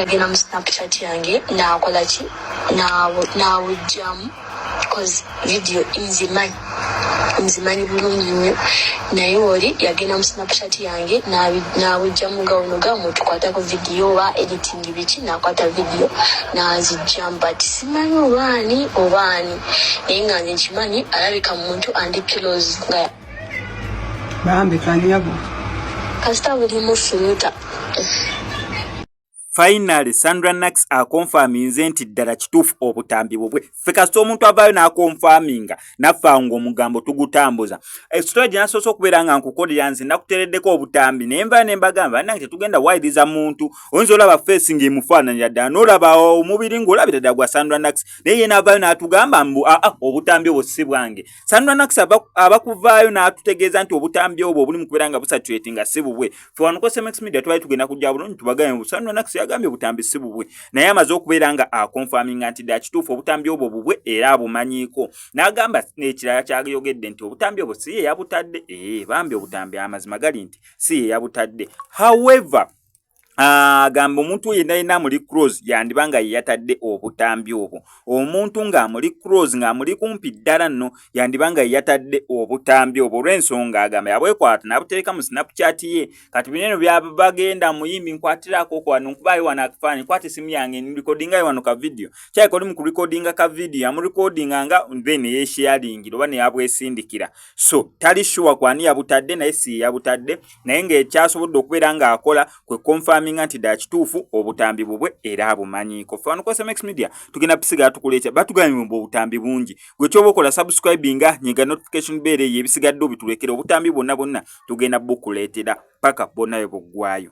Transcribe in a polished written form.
yagenda mu Snapchat yange nakola ki nawujjamu cause video nzimanyi bulungi nnyo naye oli yagenda mu Snapchat yange nawujjamu gawunoga mutukwatako video oba editing biki nakwata video nazijjamu but simanyi obaani naye nga nze nkimanyi alabika muntu andi kilos nga bambi kanyabo kasita buli mufuluta. Finally, Sandra Nax akonfaminze nti ddala kituufu obutambi bwe. Ffe kasita omuntu avaayo n'akonfaminga nafanga omugambo tugutambuza. Story gye nasoose okubeera nga nkukolera nze nakutereddeko obutambi naye nva ne mbagamba nange tetugenda wayiriza muntu oyinza olaba face ng'emufaananira ddala n'olaba omubiri ng'olabira ddala gwa Sandra Nax naye ye n'avaayo n'atugamba mbu obutambi obwo si bwange. Sandra Nax abakuvaayo n'atutegeeza nti obutambi obwo obuli mu kubeera nga busatuate nga si bubwe. Ffe wano ku SMX Media twali tugenda kujja bulungi tubagambe mbu Sandra Nax yagambye obutambi si bubwe naye amaze okubeera nga akonfaminga nti ddala kituufu obutambi obwo bubwe era abumanyiiko n'agamba n'ekirala kyayogedde nti obutambi obwo si ye yabutadde bambi obutambi amazima gali nti si ye yabutadde. However agamba omuntu yenna muri close yandibanga yatadde obutambi obwo. Omuntu nga muri close nga muri kumpi ddala nno yandibanga yatadde obutambi obwo olw'ensonga agamba yabwekwata n'abutereka mu Snapchat ye kati bineno byabagenda muyimbi nkwatirako kwano nkubayo wana akifaanyi kwate simu yange ni recordinga wano ka video kyayiko oli mu recordinga ka video amu recordinga nga then ye sharing oba ne yabwesindikira so tali sure kwani yabutadde naye si yabutadde naye ng'ekyasobodde okubeera nga akola kwe confirm nti ddala kituufu obutambi bubwe era abumanyiiko. Ffe wano ku SMX Media tugenda bisiga tukuleeta batugambye mbu obutambi bungi gwe kyoba okola subscribinga nyiga notification bell ye ebisigadde obitulekera obutambi bwonna tugenda bukuleetera paka bwonna bwe buggwaayo.